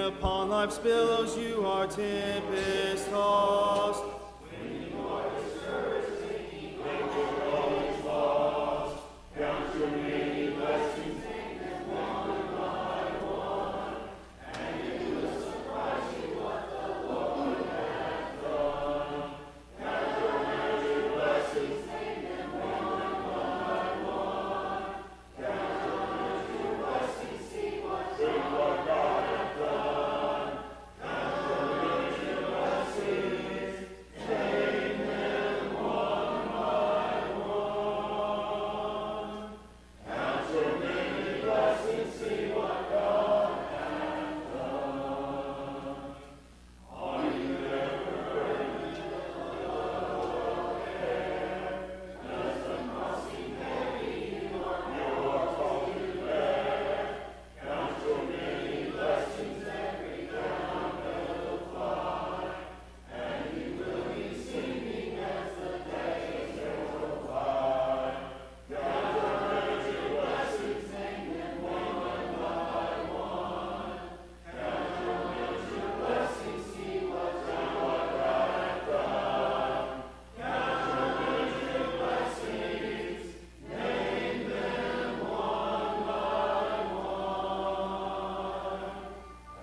upon life's billows you are tempest tossed. When you are discouraged, thinking your all is lost, count your many blessings, name them one by one, and it will surprise you what the Lord hath done. Count your many blessings, name them one by one, count your many blessings, see what God hath done. Count your many blessings, name them one by one. Count your many blessings, see what God hath done. Are you ever burdened with a load of care? Does the cross seem heavy you are called to bear? Count your many blessings, every down will fly, and you will be singing as the days go by. Count your many blessings, name them one by one. Count your many blessings, see what God hath done. Count your many blessings, name them one by one.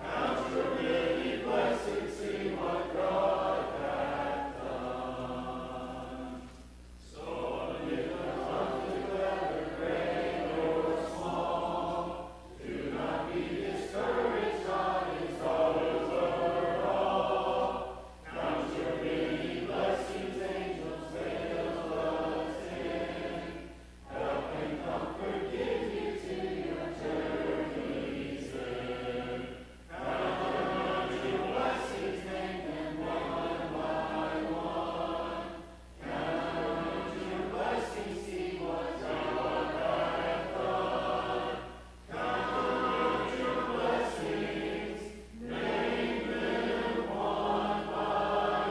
Count your many blessings, see what God hath done. So amid the conflict, whether great or small, do not be discouraged, God is over all. Count your many blessings, angels will attend, help and comfort give you to your journey's end. Count your many blessings, name them one by one. Count your many blessings, see what God hath done. Count your many blessings, name them one by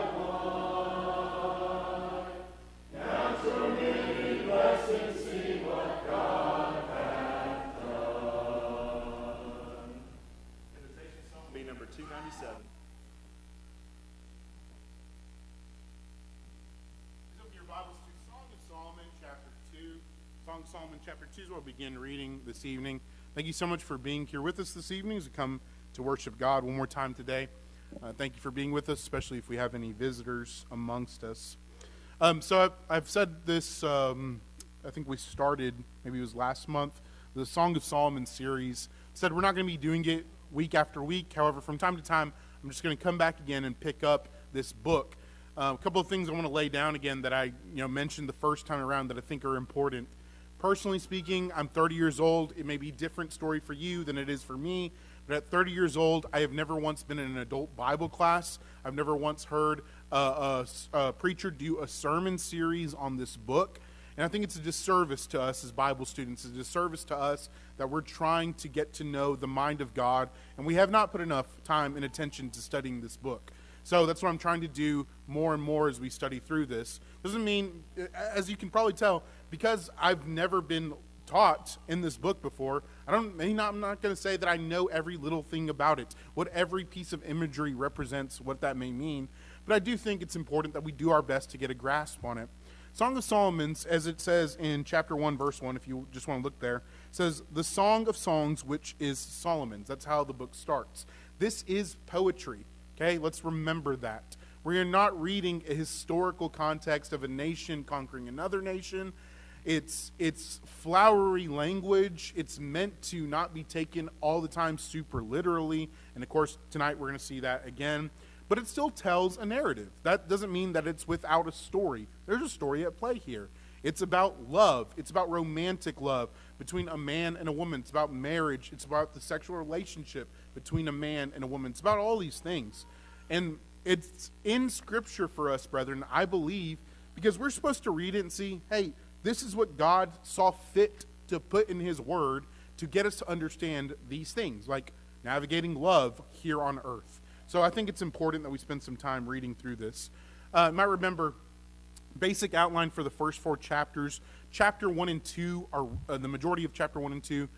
one. Count your many blessings, see what God hath done. Invitation song will be number 297. Please open your Bibles to Song of Solomon, chapter 2. Song of Solomon, chapter 2 is where we'll begin reading this evening. Thank you so much for being here with us this evening as we come to worship God one more time today. Thank you for being with us, especially if we have any visitors amongst us. So I've said this, I think we started, maybe it was last month, the Song of Solomon series. Said we're not going to be doing it week after week. However, from time to time, I'm just going to come back again and pick up this book. A couple of things I want to lay down again that I mentioned the first time around that I think are important. Personally speaking, I'm 30 years old. It may be a different story for you than it is for me. But at 30 years old, I have never once been in an adult Bible class. I've never once heard a preacher do a sermon series on this book. And I think it's a disservice to us as Bible students, a disservice to us that we're trying to get to know the mind of God, and we have not put enough time and attention to studying this book. So that's what I'm trying to do more and more as we study through this. Doesn't mean, as you can probably tell, because I've never been taught in this book before, I'm not going to say that I know every little thing about it, what every piece of imagery represents, what that may mean, but I do think it's important that we do our best to get a grasp on it. Song of Solomon's, as it says in chapter 1, verse 1, if you just want to look there, says, the Song of Songs, which is Solomon's. That's how the book starts. This is poetry, okay? Let's remember that. We are not reading a historical context of a nation conquering another nation. It's flowery language. It's meant to not be taken all the time super literally. And of course, tonight we're going to see that again. But it still tells a narrative. That doesn't mean that it's without a story. There's a story at play here. It's about love. It's about romantic love between a man and a woman. It's about marriage. It's about the sexual relationship between a man and a woman. It's about all these things. And it's in Scripture for us, brethren, I believe, because we're supposed to read it and see, hey, this is what God saw fit to put in His Word to get us to understand these things, like navigating love here on earth. So I think it's important that we spend some time reading through this. You might remember, basic outline for the first 4 chapters. Chapter 1 and 2 are, the majority of chapter 1 and 2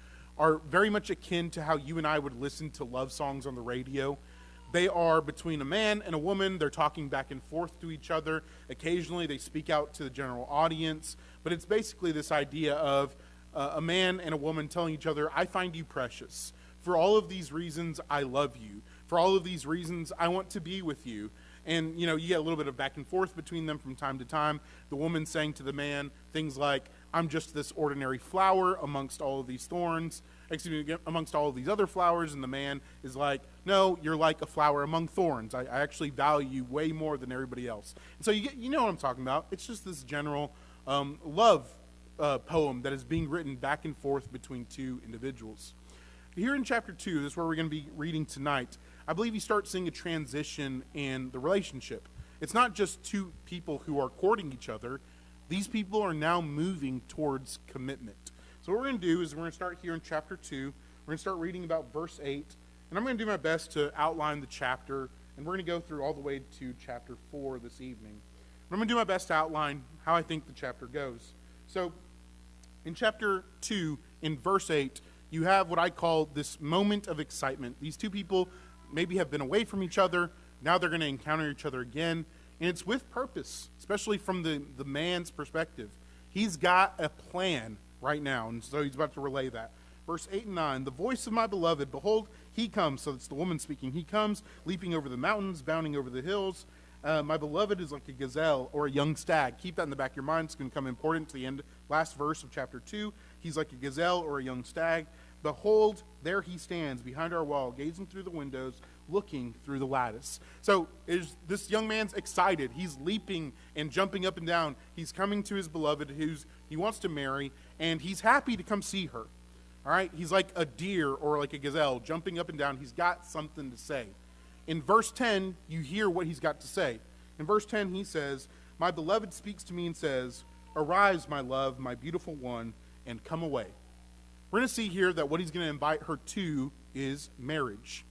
are very much akin to how you and I would listen to love songs on the radio. They are between a man and a woman. They're talking back and forth to each other. Occasionally they speak out to the general audience. But it's basically this idea of a man and a woman telling each other, I find you precious. For all of these reasons, I love you. For all of these reasons, I want to be with you. And, you get a little bit of back and forth between them from time to time. The woman saying to the man things like, I'm just this ordinary flower amongst all of these thorns. Amongst all of these other flowers. And the man is like, no, you're like a flower among thorns. I actually value you way more than everybody else. And so you know what I'm talking about. It's just this general love poem that is being written back and forth between two individuals. Here in chapter 2, this is where we're going to be reading tonight, I believe you start seeing a transition in the relationship. It's not just two people who are courting each other. These people are now moving towards commitment. So what we're going to do is we're going to start here in chapter 2. We're going to start reading about verse 8. And I'm going to do my best to outline the chapter. And we're going to go through all the way to chapter 4 this evening. I'm going to do my best to outline how I think the chapter goes. So in chapter 2, in verse 8, you have what I call this moment of excitement. These two people maybe have been away from each other. Now they're going to encounter each other again. And it's with purpose, especially from the man's perspective. He's got a plan right now, and so he's about to relay that. Verse 8 and 9, the voice of my beloved, behold, he comes. So it's the woman speaking. He comes, leaping over the mountains, bounding over the hills. My beloved is like a gazelle or a young stag. Keep that in the back of your mind. It's going to come important to the end, last verse of chapter 2. He's like a gazelle or a young stag. Behold, there he stands behind our wall, gazing through the windows, looking through the lattice. So is this young man's excited. He's leaping and jumping up and down. He's coming to his beloved he wants to marry, and he's happy to come see her. All right? He's like a deer or like a gazelle, jumping up and down. He's got something to say. In verse 10, you hear what he's got to say. In verse 10, he says, my beloved speaks to me and says, arise, my love, my beautiful one, and come away. We're going to see here that what he's going to invite her to is marriage.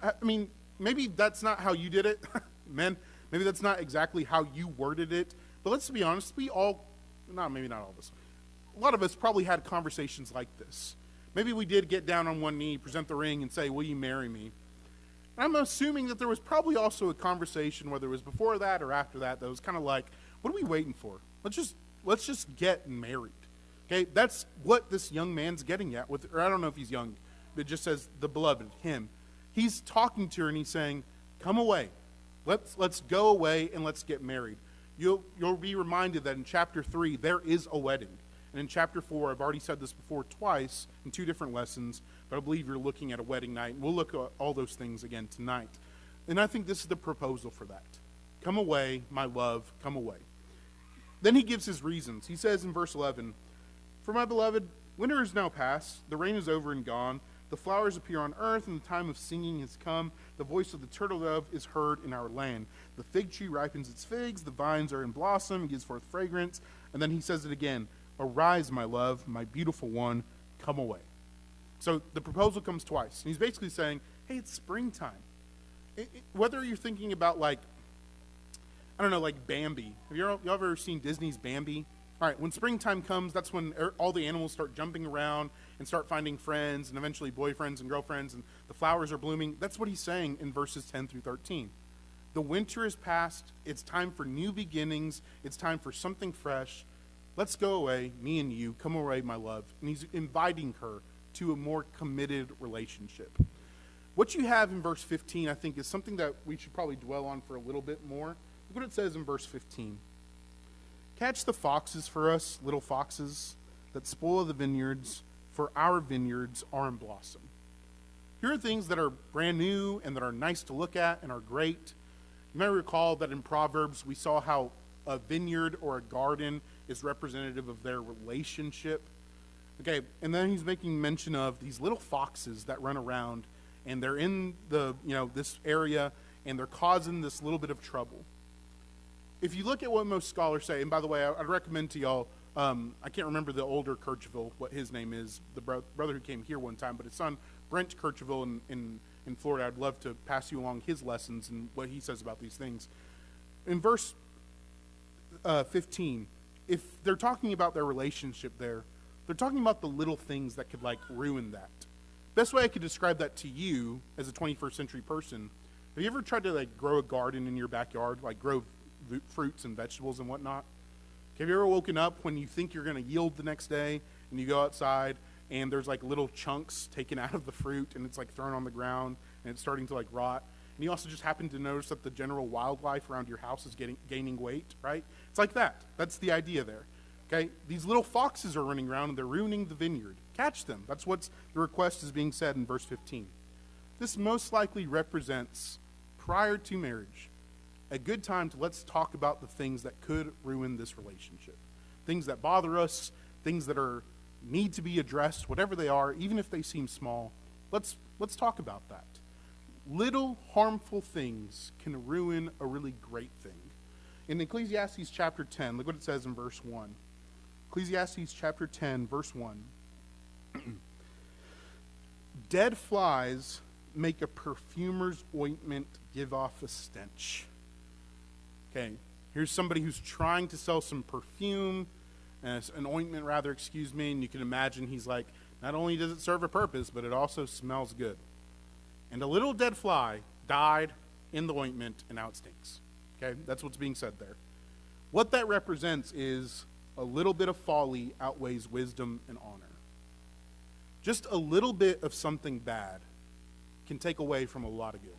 I mean, maybe that's not how you did it, men. Maybe that's not exactly how you worded it. But let's be honest, maybe not all of us. A lot of us probably had conversations like this. Maybe we did get down on one knee, present the ring, and say, will you marry me? And I'm assuming that there was probably also a conversation, whether it was before that or after that was kind of like, what are we waiting for? Let's just get married. Okay, that's what this young man's getting at. Or I don't know if he's young, but it just says the beloved, him. He's talking to her and he's saying, come away. Let's go away and let's get married. You'll be reminded that in chapter 3, there is a wedding. And in chapter 4, I've already said this before twice in 2 different lessons, but I believe you're looking at a wedding night. We'll look at all those things again tonight. And I think this is the proposal for that. Come away, my love, come away. Then he gives his reasons. He says in verse 11, for my beloved, winter is now past, the rain is over and gone, the flowers appear on earth, and the time of singing has come. The voice of the turtle dove is heard in our land. The fig tree ripens its figs, the vines are in blossom, it gives forth fragrance. And then he says it again, arise, my love, my beautiful one, come away. So the proposal comes twice. And he's basically saying, hey, it's springtime. Whether you're thinking about like Bambi. Have you ever seen Disney's Bambi? All right, when springtime comes, that's when all the animals start jumping around and start finding friends and eventually boyfriends and girlfriends, and the flowers are blooming. That's what he's saying in verses 10 through 13. The winter is past. It's time for new beginnings. It's time for something fresh. Let's go away, me and you. Come away, my love. And he's inviting her to a more committed relationship. What you have in verse 15, I think, is something that we should probably dwell on for a little bit more. Look what it says in verse 15. Catch the foxes for us, little foxes, that spoil the vineyards, for our vineyards are in blossom. Here are things that are brand new and that are nice to look at and are great. You may recall that in Proverbs we saw how a vineyard or a garden is representative of their relationship. Okay, and then he's making mention of these little foxes that run around, and they're in this area, and they're causing this little bit of trouble. If you look at what most scholars say, and by the way, I'd recommend to y'all, I can't remember the older Kirchville, what his name is, the brother who came here one time, but his son, Brent Kirchville in Florida, I'd love to pass you along his lessons and what he says about these things. In verse 15, if they're talking about their relationship there, They're talking about the little things that could like ruin that. Best way I could describe that to you as a 21st century person, have you ever tried to like grow a garden in your backyard, like grow fruits and vegetables and whatnot? Have you ever woken up when you think you're going to yield the next day and you go outside and there's like little chunks taken out of the fruit and it's like thrown on the ground and it's starting to like rot? And you also just happen to notice that the general wildlife around your house is gaining weight, right? It's like that. That's the idea there. Okay? These little foxes are running around and they're ruining the vineyard. Catch them. That's what the request is being said in verse 15. This most likely represents, prior to marriage, a good time to let's talk about the things that could ruin this relationship. Things that bother us, things that need to be addressed, whatever they are, even if they seem small. Let's talk about that. Little harmful things can ruin a really great thing. In Ecclesiastes chapter 10, look what it says in verse 1. Ecclesiastes chapter 10, verse 1. Dead flies make a perfumer's ointment give off a stench. Okay, here's somebody who's trying to sell some perfume, an ointment rather, excuse me, and you can imagine he's like, not only does it serve a purpose, but it also smells good. And a little dead fly died in the ointment, and now it stinks. Okay, that's what's being said there. What that represents is a little bit of folly outweighs wisdom and honor. Just a little bit of something bad can take away from a lot of good.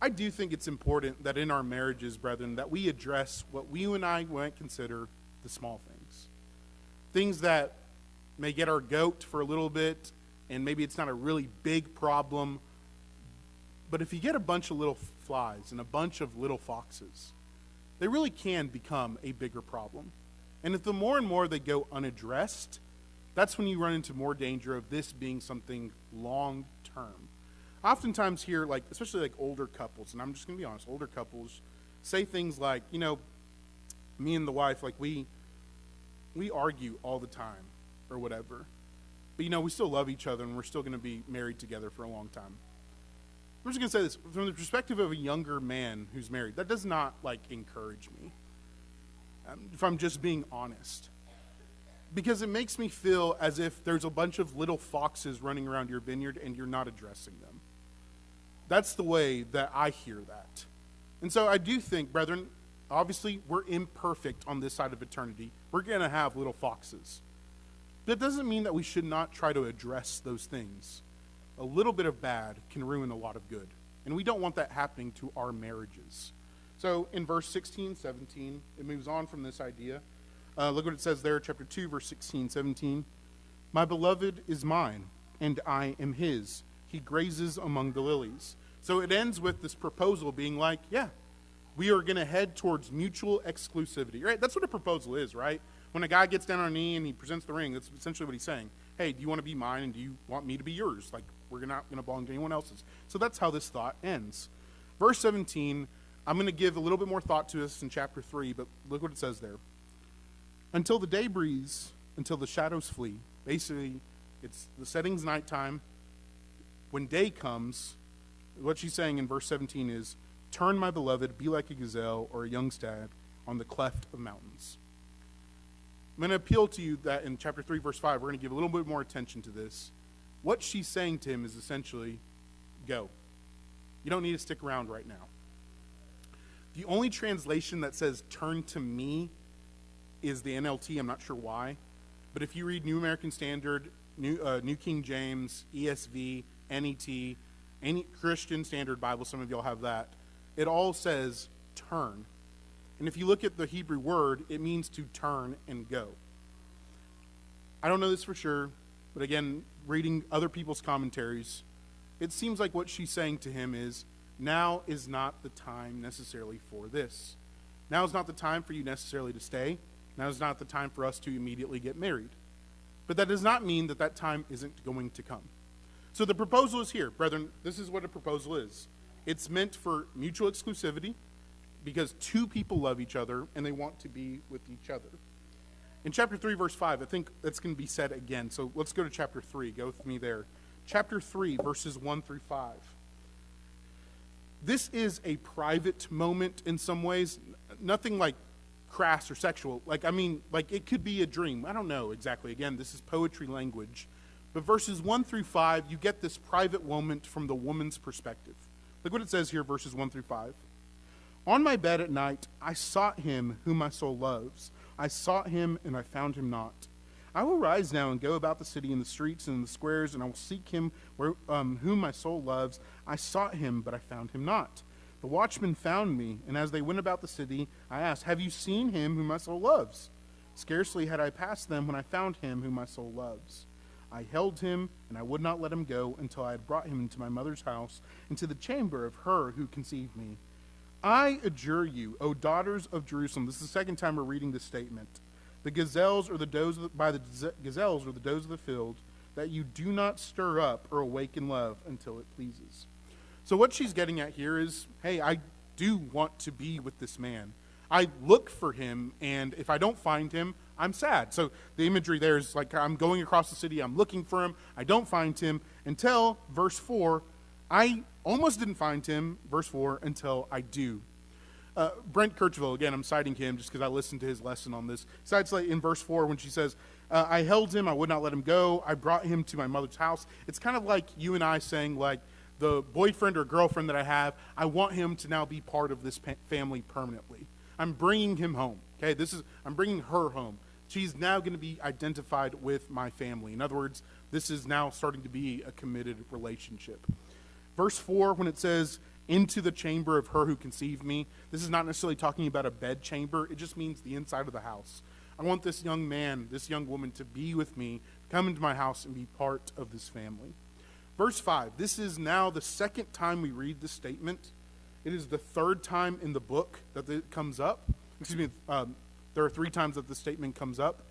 I do think it's important that in our marriages, brethren, that we address what you and I might consider the small things. Things that may get our goat for a little bit, and maybe it's not a really big problem. But if you get a bunch of little flies and a bunch of little foxes, they really can become a bigger problem. And if the more and more they go unaddressed, that's when you run into more danger of this being something long term. Oftentimes here, like especially like older couples, and I'm just going to be honest, older couples say things like, you know, me and the wife, like we argue all the time or whatever. But, you know, we still love each other and we're still going to be married together for a long time. I'm just going to say this. From the perspective of a younger man who's married, that does not, like, encourage me. If I'm just being honest. Because it makes me feel as if there's a bunch of little foxes running around your vineyard and you're not addressing them. That's the way that I hear that. And so I do think, brethren, obviously we're imperfect on this side of eternity. We're going to have little foxes. That doesn't mean that we should not try to address those things. A little bit of bad can ruin a lot of good. And we don't want that happening to our marriages. So in verse 16, 17, it moves on from this idea. Look what it says there, chapter 2, verse 16, 17. My beloved is mine, and I am his. He grazes among the lilies. So it ends with this proposal being like, yeah, we are going to head towards mutual exclusivity. Right? That's what a proposal is, right? When a guy gets down on a knee and he presents the ring, that's essentially what he's saying. Hey, do you want to be mine and do you want me to be yours? Like, we're not going to belong to anyone else's. So that's how this thought ends. Verse 17, I'm going to give a little bit more thought to this in chapter 3, but look what it says there. Until the day breathes, until the shadows flee. Basically, it's the setting's nighttime. When day comes, what she's saying in verse 17 is, turn, my beloved, be like a gazelle or a young stag on the cleft of mountains. I'm going to appeal to you that in chapter 3, verse 5, we're going to give a little bit more attention to this. What she's saying to him is essentially, go. You don't need to stick around right now. The only translation that says turn to me is the NLT. I'm not sure why. But if you read New American Standard, New King James, ESV, NET, any Christian Standard Bible, some of y'all have that, it all says turn. And if you look at the Hebrew word, it means to turn and go. I don't know this for sure, but again, reading other people's commentaries, it seems like what she's saying to him is, now is not the time necessarily for this. Now is not the time for you necessarily to stay. Now is not the time for us to immediately get married. But that does not mean that that time isn't going to come. So the proposal is here. Brethren, this is what a proposal is. It's meant for mutual exclusivity because two people love each other and they want to be with each other. In chapter 3, verse 5, I think that's going to be said again. So let's go to chapter 3. Go with me there. Chapter 3, verses 1 through 5. This is a private moment in some ways. Nothing like crass or sexual. Like it could be a dream. I don't know exactly. Again, this is poetry language. But verses 1 through 5, you get this private moment from the woman's perspective. Look what it says here, verses 1 through 5. On my bed at night, I sought him whom my soul loves. I sought him, and I found him not. I will rise now and go about the city in the streets and in the squares, and I will seek him whom my soul loves. I sought him, but I found him not. The watchmen found me, and as they went about the city, I asked, have you seen him whom my soul loves? Scarcely had I passed them when I found him whom my soul loves. I held him, and I would not let him go until I had brought him into my mother's house, into the chamber of her who conceived me. I adjure you, O daughters of Jerusalem. This is the second time we're reading this statement. The gazelles or the does by the gazelles or the does of the field, that you do not stir up or awaken love until it pleases. So what she's getting at here is, hey, I do want to be with this man. I look for him, and if I don't find him, I'm sad. So the imagery there is like I'm going across the city, I'm looking for him, I don't find him until, verse 4, I almost didn't find him, verse 4, until I do. Brent Kirchville, again, I'm citing him just because I listened to his lesson on this. Cites like in verse 4 when she says, I held him, I would not let him go, I brought him to my mother's house. It's kind of like you and I saying, like, the boyfriend or girlfriend that I have, I want him to now be part of this family permanently. I'm bringing him home. Okay, I'm bringing her home. She's now going to be identified with my family. In other words, this is now starting to be a committed relationship. Verse 4, when it says, into the chamber of her who conceived me, this is not necessarily talking about a bed chamber. It just means the inside of the house. I want this young man, this young woman to be with me, come into my house and be part of this family. Verse 5, this is now the second time we read this statement. It is the third time in the book that it comes up. There are 3 times that the statement comes up,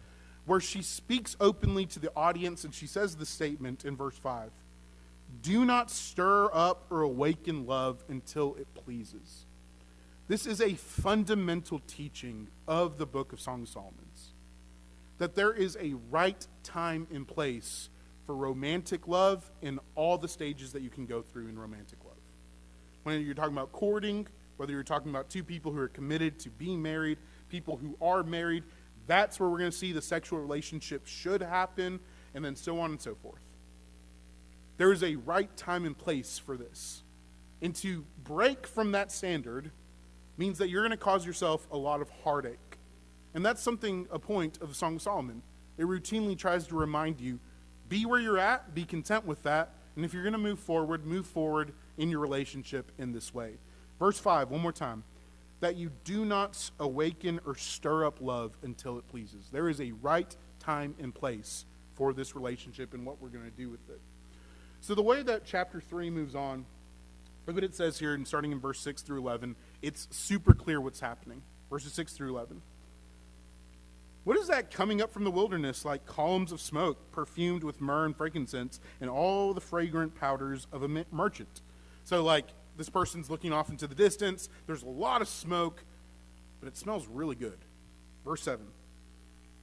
where she speaks openly to the audience, and she says the statement in verse 5. Do not stir up or awaken love until it pleases. This is a fundamental teaching of the book of Song of Solomon, that there is a right time and place for romantic love in all the stages that you can go through in romantic love. When you're talking about courting, whether you're talking about 2 people who are committed to being married, people who are married, that's where we're going to see the sexual relationship should happen, and then so on and so forth. There is a right time and place for this. And to break from that standard means that you're going to cause yourself a lot of heartache. And that's a point of the Song of Solomon. It routinely tries to remind you, be where you're at, be content with that, and if you're going to move forward in your relationship in this way. Verse 5, one more time. That you do not awaken or stir up love until it pleases. There is a right time and place for this relationship and what we're going to do with it. So the way that chapter 3 moves on, look what it says here, and starting in verse 6 through 11, it's super clear what's happening. Verses 6 through 11. What is that coming up from the wilderness like columns of smoke, perfumed with myrrh and frankincense, and all the fragrant powders of a merchant? So like this person's looking off into the distance, there's a lot of smoke, but it smells really good. Verse 7.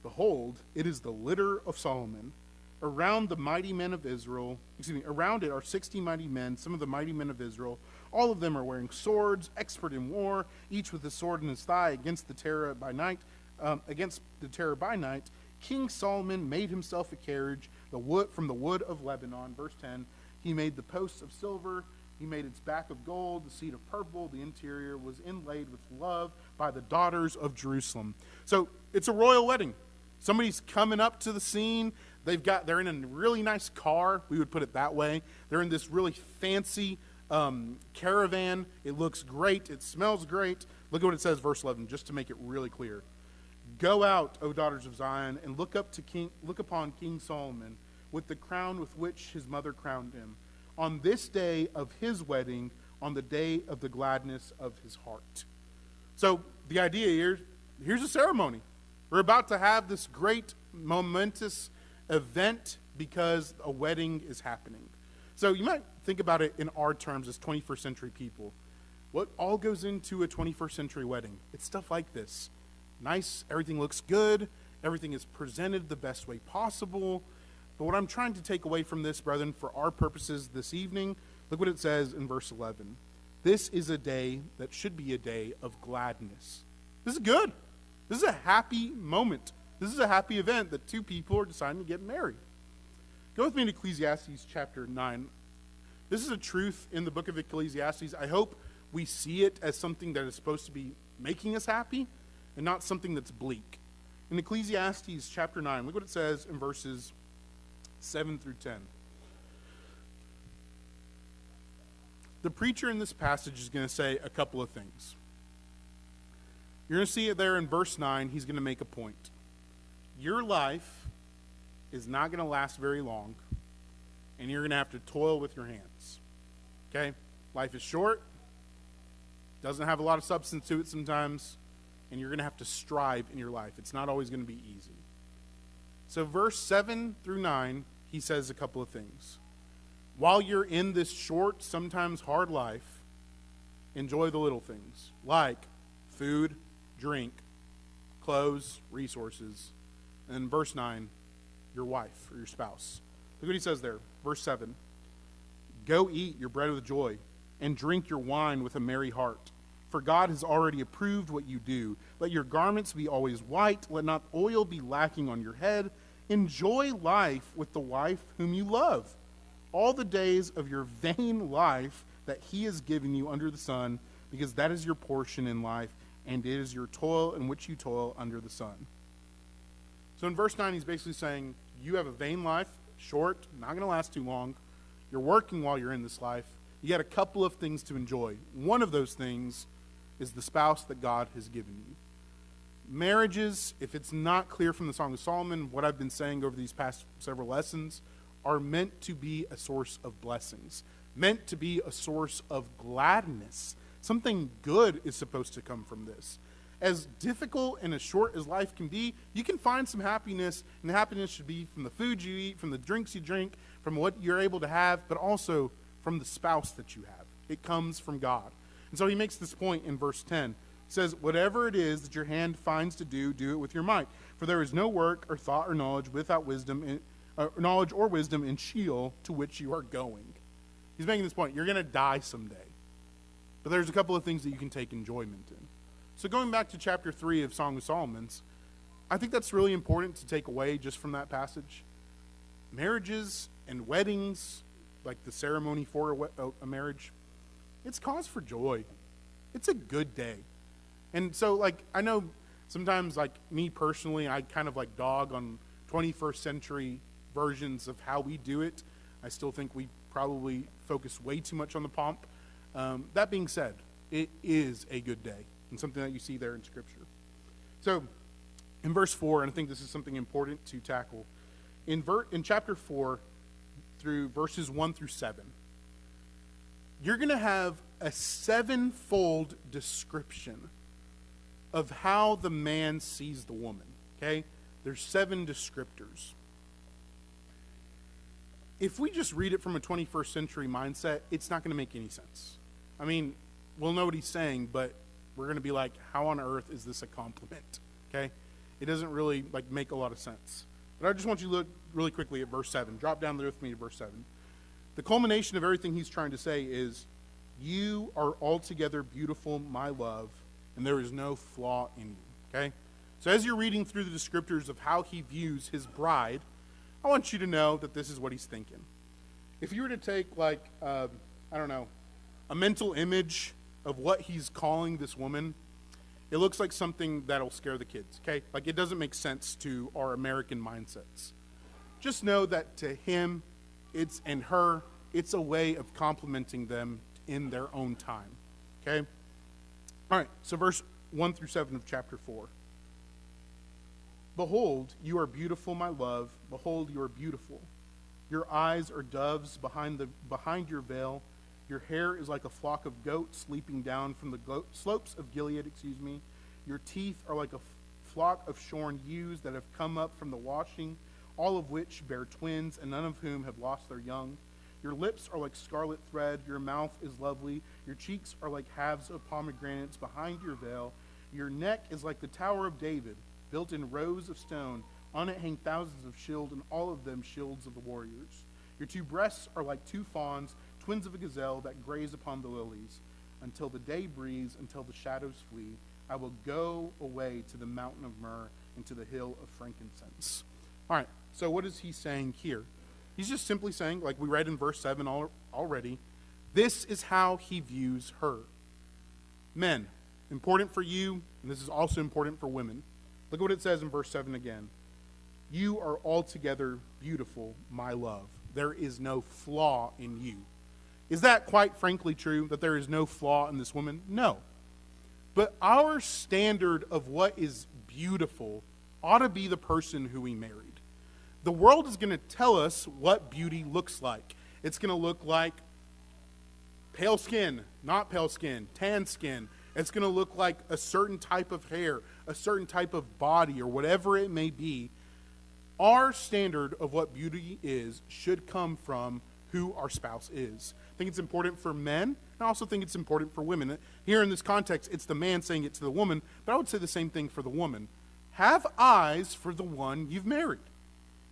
Behold, it is the litter of Solomon. Around the mighty men of Israel, around it are 60 mighty men, some of the mighty men of Israel. All of them are wearing swords, expert in war, each with a sword in his thigh against the terror by night. King Solomon made himself a carriage, from the wood of Lebanon. Verse 10, he made the posts of silver, he made its back of gold, the seat of purple, the interior was inlaid with love by the daughters of Jerusalem. So it's a royal wedding. Somebody's coming up to the scene. They're in a really nice car, we would put it that way. They're in this really fancy caravan. It looks great. It smells great. Look at what it says, verse 11, just to make it really clear. Go out, O daughters of Zion, and look upon King Solomon with the crown with which his mother crowned him, on this day of his wedding, on the day of the gladness of his heart. So the idea here's a ceremony. We're about to have this great, momentous event because a wedding is happening. So you might think about it in our terms as 21st century people. What all goes into a 21st century wedding? It's stuff like this. Nice, everything looks good, everything is presented the best way possible. But what I'm trying to take away from this, brethren, for our purposes this evening, look what it says in verse 11. This is a day that should be a day of gladness. This is good. This is a happy moment. This is a happy event that two people are deciding to get married. Go with me to Ecclesiastes chapter 9. This is a truth in the book of Ecclesiastes. I hope we see it as something that is supposed to be making us happy and not something that's bleak. In Ecclesiastes chapter 9, look what it says in verses 7 through 10. The preacher in this passage is going to say a couple of things. You're going to see it there in verse 9. He's going to make a point. Your life is not going to last very long, and you're going to have to toil with your hands. Okay? Life is short, doesn't have a lot of substance to it sometimes, and you're going to have to strive in your life. It's not always going to be easy. So verse 7 through 9, he says a couple of things. While you're in this short, sometimes hard life, enjoy the little things, like food, drink, clothes, resources. And then verse 9, your wife or your spouse. Look what he says there. Verse 7, go eat your bread with joy and drink your wine with a merry heart. For God has already approved what you do. Let your garments be always white. Let not oil be lacking on your head. Enjoy life with the wife whom you love, all the days of your vain life that he has given you under the sun, because that is your portion in life, and it is your toil in which you toil under the sun. So in verse 9, he's basically saying, you have a vain life, short, not going to last too long. You're working while you're in this life. You got a couple of things to enjoy. One of those things is the spouse that God has given you. Marriages, if it's not clear from the Song of Solomon, what I've been saying over these past several lessons, are meant to be a source of blessings, meant to be a source of gladness. Something good is supposed to come from this. As difficult and as short as life can be, you can find some happiness, and the happiness should be from the food you eat, from the drinks you drink, from what you're able to have, but also from the spouse that you have. It comes from God. And so he makes this point in verse 10. He says, whatever it is that your hand finds to do, do it with your might. For there is no work or thought or knowledge without wisdom, knowledge or wisdom in Sheol to which you are going. He's making this point. You're going to die someday. But there's a couple of things that you can take enjoyment in. So going back to chapter 3 of Song of Solomon's, I think that's really important to take away just from that passage. Marriages and weddings, like the ceremony for a marriage, it's cause for joy. It's a good day. And so, like, I know sometimes, like, me personally, I kind of, like, dog on 21st century versions of how we do it. I still think we probably focus way too much on the pomp. That being said, it is a good day, and something that you see there in Scripture. So, in verse 4, and I think this is something important to tackle, in chapter 4, through verses 1 through 7, you're going to have a sevenfold description of how the man sees the woman, okay? There's 7 descriptors. If we just read it from a 21st century mindset, it's not going to make any sense. I mean, we'll know what he's saying, but we're going to be like, how on earth is this a compliment, okay? It doesn't really, like, make a lot of sense. But I just want you to look really quickly at verse 7. Drop down there with me to verse 7. The culmination of everything he's trying to say is, you are altogether beautiful, my love, and there is no flaw in you, okay? So as you're reading through the descriptors of how he views his bride, I want you to know that this is what he's thinking. If you were to take, like, I don't know, a mental image of what he's calling this woman, it looks like something that'll scare the kids, okay? Like, it doesn't make sense to our American mindsets. Just know that to him, and her, it's a way of complimenting them in their own time, okay? All right, so verse 1 through 7 of chapter 4. Behold, you are beautiful, my love. Behold, you are beautiful. Your eyes are doves behind your veil. Your hair is like a flock of goats leaping down from the slopes of Gilead, Your teeth are like a flock of shorn ewes that have come up from the washing, all of which bear twins, and none of whom have lost their young. Your lips are like scarlet thread. Your mouth is lovely. Your cheeks are like halves of pomegranates behind your veil. Your neck is like the Tower of David, built in rows of stone. On it hang thousands of shields, and all of them shields of the warriors. Your 2 breasts are like 2 fawns, twins of a gazelle that graze upon the lilies, until the day breathes, until the shadows flee, I will go away to the mountain of myrrh and to the hill of frankincense. All right, so what is he saying here? He's just simply saying, like we read in verse 7 already, this is how he views her. Men, important for you, and this is also important for women. Look at what it says in verse 7 again. You are altogether beautiful, my love. There is no flaw in you. Is that quite frankly true, that there is no flaw in this woman? No. But our standard of what is beautiful ought to be the person who we married. The world is going to tell us what beauty looks like. It's going to look like pale skin, not pale skin, tan skin. It's going to look like a certain type of hair, a certain type of body, or whatever it may be. Our standard of what beauty is should come from who our spouse is. I think it's important for men, and I also think it's important for women. Here in this context, it's the man saying it to the woman, but I would say the same thing for the woman. Have eyes for the one you've married.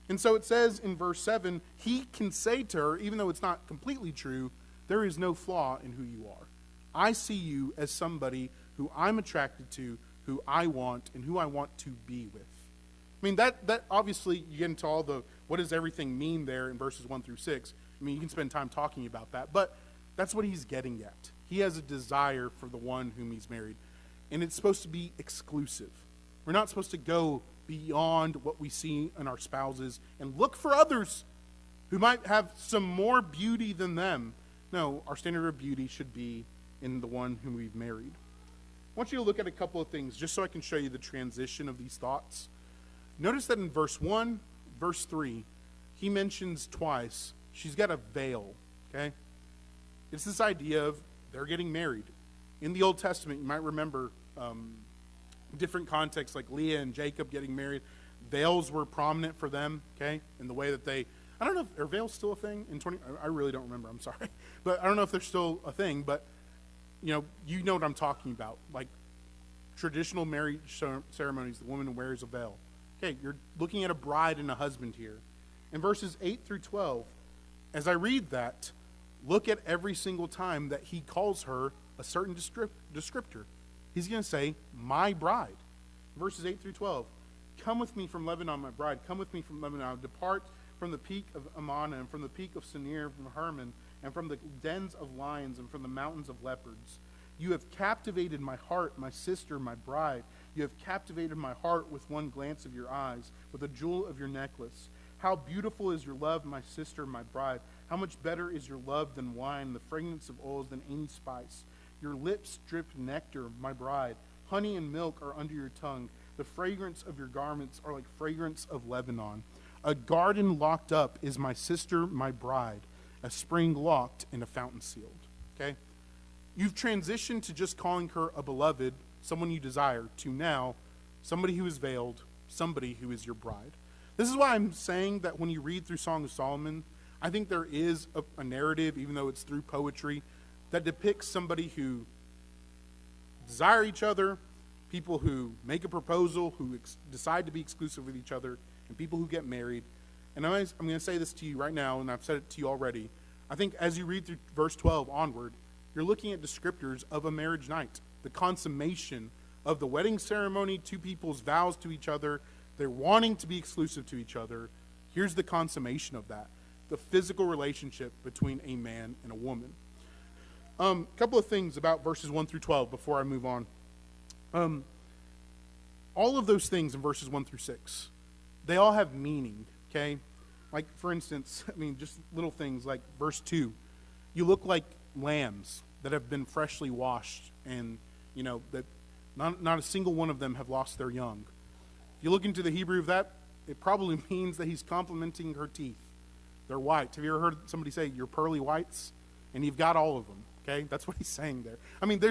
And so it says in verse 7, he can say to her, even though it's not completely true, there is no flaw in who you are. I see you as somebody who I'm attracted to, who I want, and who I want to be with. I mean, that obviously, you get into all the, what does everything mean there in verses 1 through 6. I mean, you can spend time talking about that, but that's what he's getting at. He has a desire for the one whom he's married, and it's supposed to be exclusive. We're not supposed to go beyond what we see in our spouses and look for others who might have some more beauty than them. No, our standard of beauty should be in the one whom we've married. I want you to look at a couple of things just so I can show you the transition of these thoughts. Notice that in verse 1, verse 3, he mentions twice, she's got a veil, okay? It's this idea of they're getting married. In the Old Testament, you might remember different contexts like Leah and Jacob getting married. Veils were prominent for them, okay, in the way that they, I don't know if, are veils still a thing in 20, I really don't remember, I'm sorry. But I don't know if they're still a thing, but you know what I'm talking about. Like traditional marriage ceremonies, the woman wears a veil. Okay, you're looking at a bride and a husband here. In verses 8 through 12, as I read that, look at every single time that he calls her a certain descriptor. He's going to say, my bride. Verses 8 through 12, come with me from Lebanon, my bride. Come with me from Lebanon. Depart from the peak of Ammon, and from the peak of Senir, from Hermon, and from the dens of lions, and from the mountains of leopards. You have captivated my heart, my sister, my bride. You have captivated my heart with one glance of your eyes, with a jewel of your necklace. How beautiful is your love, my sister, my bride. How much better is your love than wine, the fragrance of oils than any spice. Your lips drip nectar, my bride. Honey and milk are under your tongue. The fragrance of your garments are like fragrance of Lebanon. A garden locked up is my sister, my bride. A spring locked and a fountain sealed. Okay? You've transitioned to just calling her a beloved, someone you desire, to now somebody who is veiled, somebody who is your bride. This is why I'm saying that when you read through Song of Solomon, I think there is a narrative, even though it's through poetry, that depicts somebody who desire each other, people who make a proposal, who decide to be exclusive with each other, and people who get married. And I'm going to say this to you right now, and I've said it to you already. I think as you read through verse 12 onward, you're looking at descriptors of a marriage night, the consummation of the wedding ceremony, two people's vows to each other. They're wanting to be exclusive to each other. Here's the consummation of that, the physical relationship between a man and a woman. A couple of things about verses 1 through 12 before I move on. All of those things in verses 1 through 6, they all have meaning, okay? Like, for instance, I mean, just little things like verse 2. You look like lambs that have been freshly washed, and, that not a single one of them have lost their young. If you look into the Hebrew of that, it probably means that he's complimenting her teeth. They're white. Have you ever heard somebody say, you're pearly whites? And you've got all of them, okay? That's what he's saying there. I mean,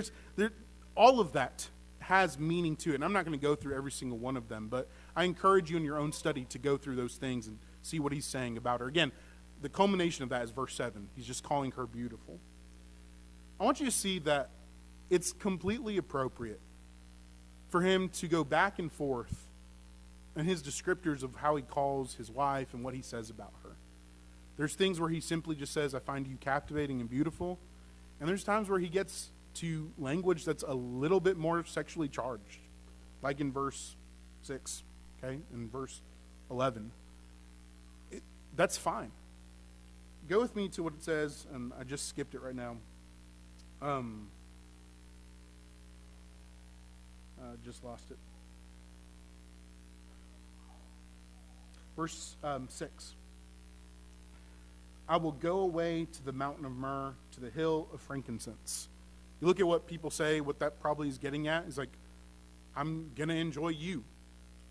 all of that has meaning to it. And I'm not going to go through every single one of them, but I encourage you in your own study to go through those things and see what he's saying about her. Again, the culmination of that is verse 7. He's just calling her beautiful. I want you to see that it's completely appropriate for him to go back and forth in his descriptors of how he calls his wife and what he says about her. There's things where he simply just says, I find you captivating and beautiful. And there's times where he gets to language that's a little bit more sexually charged, like in verse 6, okay, in verse 11. That's fine. Go with me to what it says, and I just skipped it right now. Just lost it. Verse 6. I will go away to the mountain of myrrh, to the hill of frankincense. You look at what people say, what that probably is getting at is like, I'm going to enjoy you.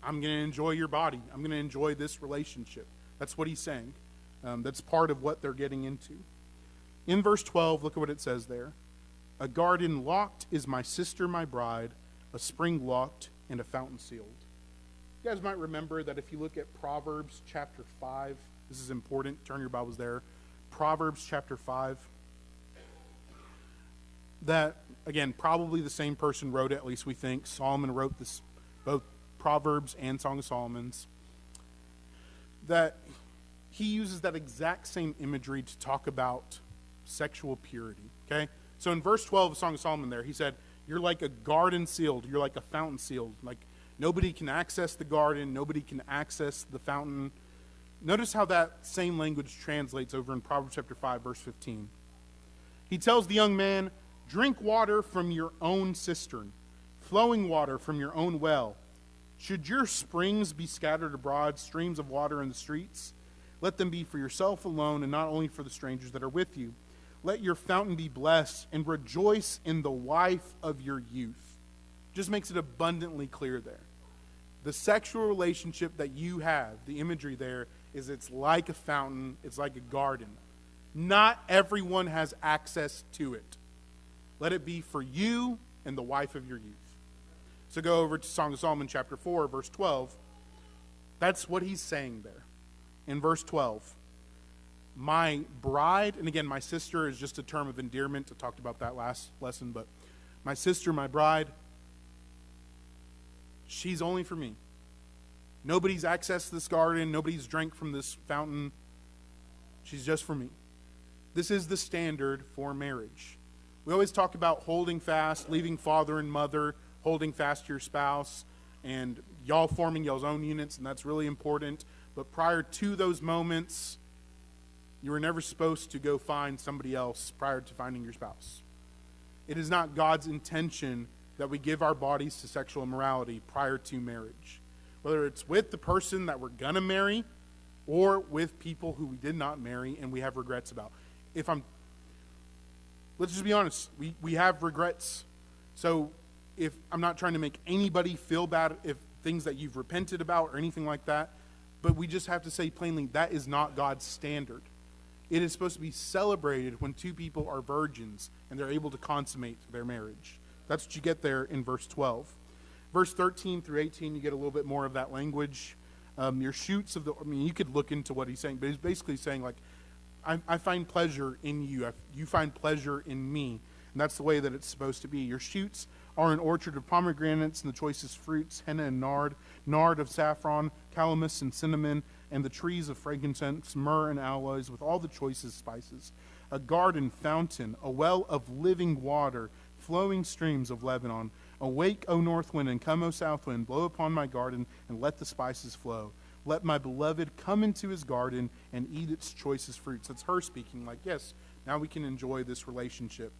I'm going to enjoy your body. I'm going to enjoy this relationship. That's what he's saying. That's part of what they're getting into. In verse 12, look at what it says there. A garden locked is my sister, my bride, a spring locked and a fountain sealed. You guys might remember that if you look at Proverbs chapter 5, this is important, turn your Bibles there. Proverbs chapter 5. That, again, probably the same person wrote it, at least we think. Solomon wrote this, both Proverbs and Song of Solomon's. That he uses that exact same imagery to talk about sexual purity, okay? So in verse 12 of Song of Solomon there, he said, you're like a garden sealed, you're like a fountain sealed. Like, nobody can access the garden, nobody can access the fountain. Notice how that same language translates over in Proverbs chapter 5, verse 15. He tells the young man, drink water from your own cistern, flowing water from your own well. Should your springs be scattered abroad, streams of water in the streets? Let them be for yourself alone and not only for the strangers that are with you. Let your fountain be blessed and rejoice in the wife of your youth. Just makes it abundantly clear there. The sexual relationship that you have, the imagery there, is it's like a fountain, it's like a garden. Not everyone has access to it. Let it be for you and the wife of your youth. So go over to Song of Solomon chapter 4, verse 12. That's what he's saying there. In verse 12, my bride, and again, my sister is just a term of endearment. I talked about that last lesson, but my sister, my bride, she's only for me. Nobody's accessed this garden. Nobody's drank from this fountain. She's just for me. This is the standard for marriage. We always talk about holding fast, leaving father and mother, holding fast to your spouse, and y'all forming y'all's own units, and that's really important. But prior to those moments, you were never supposed to go find somebody else prior to finding your spouse. It is not God's intention that we give our bodies to sexual immorality prior to marriage. Whether it's with the person that we're going to marry or with people who we did not marry and we have regrets about. Let's just be honest, we have regrets. So if I'm not trying to make anybody feel bad if things that you've repented about or anything like that, but we just have to say plainly, that is not God's standard. It is supposed to be celebrated when two people are virgins and they're able to consummate their marriage. That's what you get there in verse 12. Verse 13 through 18, you get a little bit more of that language. Your shoots of you could look into what he's saying, but he's basically saying, like, I find pleasure in you. You find pleasure in me. And that's the way that it's supposed to be. Your shoots are an orchard of pomegranates and the choicest fruits, henna and nard of saffron, calamus and cinnamon, and the trees of frankincense, myrrh and aloes, with all the choicest spices. A garden fountain, a well of living water, flowing streams of Lebanon. Awake, O north wind, and come, O south wind, blow upon my garden, and let the spices flow. Let my beloved come into his garden and eat its choicest fruits. That's her speaking, like, yes, now we can enjoy this relationship.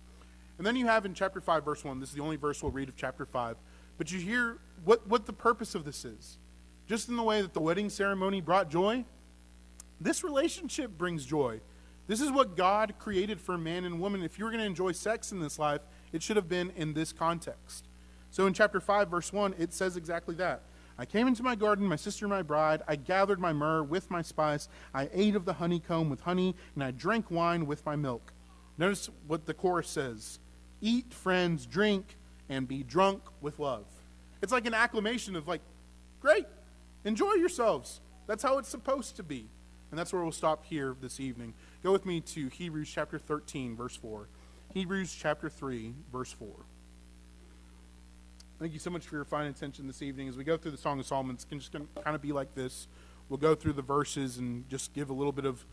And then you have in chapter 5, verse 1, this is the only verse we'll read of chapter 5, but you hear what the purpose of this is. Just in the way that the wedding ceremony brought joy, this relationship brings joy. This is what God created for man and woman. If you were going to enjoy sex in this life, it should have been in this context. So in chapter 5, verse 1, it says exactly that. I came into my garden, my sister, my bride. I gathered my myrrh with my spice. I ate of the honeycomb with honey, and I drank wine with my milk. Notice what the chorus says. Eat, friends, drink, and be drunk with love. It's like an acclamation of like, great, enjoy yourselves. That's how it's supposed to be. And that's where we'll stop here this evening. Go with me to Hebrews chapter 13, verse 4. Hebrews chapter 3, verse 4. Thank you so much for your fine attention this evening. As we go through the Song of Solomon, it's just going to kind of be like this. We'll go through the verses and just give a little bit of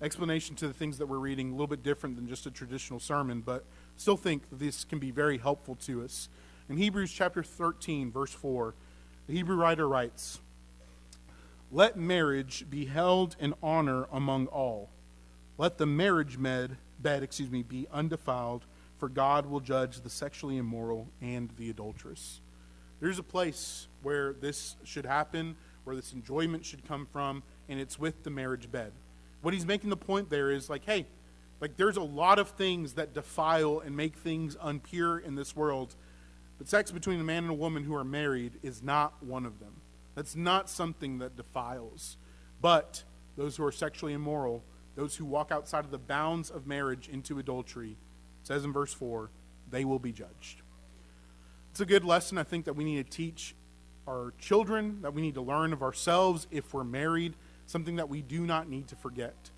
explanation to the things that we're reading, a little bit different than just a traditional sermon, but still think that this can be very helpful to us. In Hebrews chapter 13, verse 4, the Hebrew writer writes, "Let marriage be held in honor among all. Let the marriage bed, be undefiled, for God will judge the sexually immoral and the adulterous." There's a place where this should happen, where this enjoyment should come from, and it's with the marriage bed. What he's making the point there is like, hey, like there's a lot of things that defile and make things unpure in this world, but sex between a man and a woman who are married is not one of them. That's not something that defiles. But those who are sexually immoral, those who walk outside of the bounds of marriage into adultery, it says in verse 4, they will be judged. It's a good lesson, I think, that we need to teach our children, that we need to learn of ourselves if we're married, something that we do not need to forget.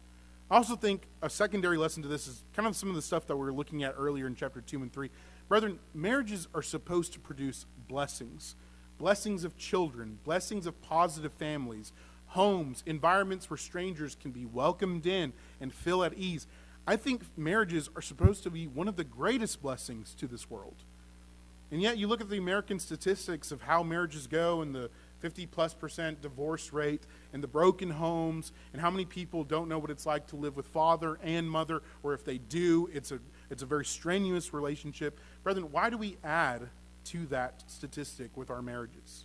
I also think a secondary lesson to this is kind of some of the stuff that we were looking at earlier in chapter 2 and 3. Brethren, marriages are supposed to produce blessings. Blessings of children, blessings of positive families, homes, environments where strangers can be welcomed in and feel at ease. I think marriages are supposed to be one of the greatest blessings to this world. And yet you look at the American statistics of how marriages go and the 50+% divorce rate and the broken homes and how many people don't know what it's like to live with father and mother, or if they do, it's a very strenuous relationship. Brethren, why do we add to that statistic with our marriages?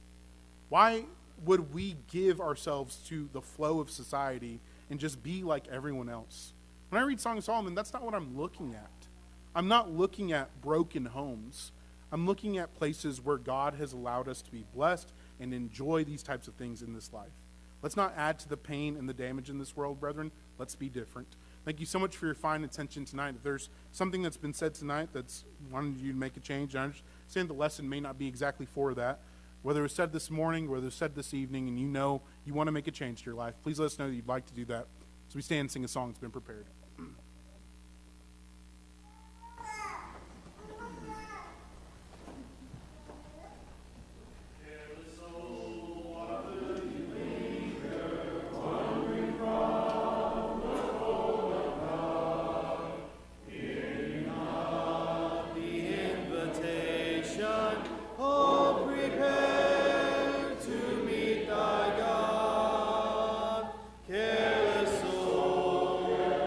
Why would we give ourselves to the flow of society and just be like everyone else? When I read Song of Solomon, that's not what I'm looking at. I'm not looking at broken homes. I'm looking at places where God has allowed us to be blessed and enjoy these types of things in this life. Let's not add to the pain and the damage in this world, brethren. Let's be different. Thank you so much for your fine attention tonight. If there's something that's been said tonight that's wanted you to make a change, and I understand the lesson may not be exactly for that, whether it was said this morning, whether it was said this evening, and you know you want to make a change to your life, please let us know that you'd like to do that. So we stand and sing a song that's been prepared. Careless soul,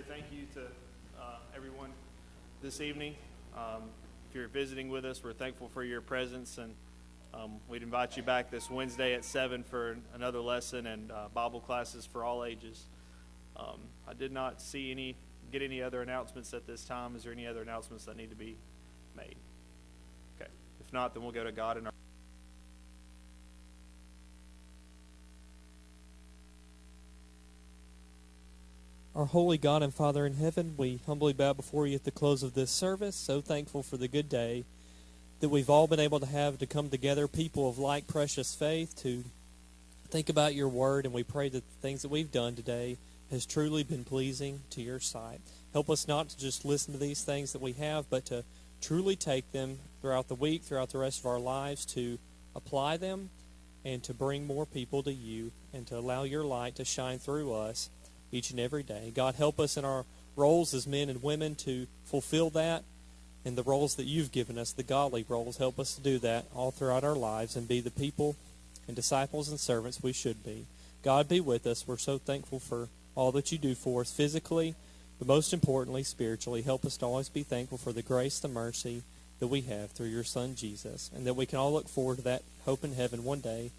say thank you to everyone this evening. If you're visiting with us, we're thankful for your presence, and we'd invite you back this Wednesday at 7 for another lesson and Bible classes for all ages. I did not get any other announcements at this time. Is there any other announcements that need to be made? Okay. If not, then we'll go to God in our Our holy God and Father in heaven, we humbly bow before you at the close of this service, so thankful for the good day that we've all been able to have to come together, people of like precious faith, to think about your word, and we pray that the things that we've done today has truly been pleasing to your sight. Help us not to just listen to these things that we have, but to truly take them throughout the week, throughout the rest of our lives, to apply them and to bring more people to you and to allow your light to shine through us each and every day. God, help us in our roles as men and women to fulfill that, and the roles that you've given us, the godly roles. Help us to do that all throughout our lives and be the people and disciples and servants we should be. God, be with us. We're so thankful for all that you do for us physically, but most importantly, spiritually. Help us to always be thankful for the grace, the mercy that we have through your Son, Jesus, and that we can all look forward to that hope in heaven one day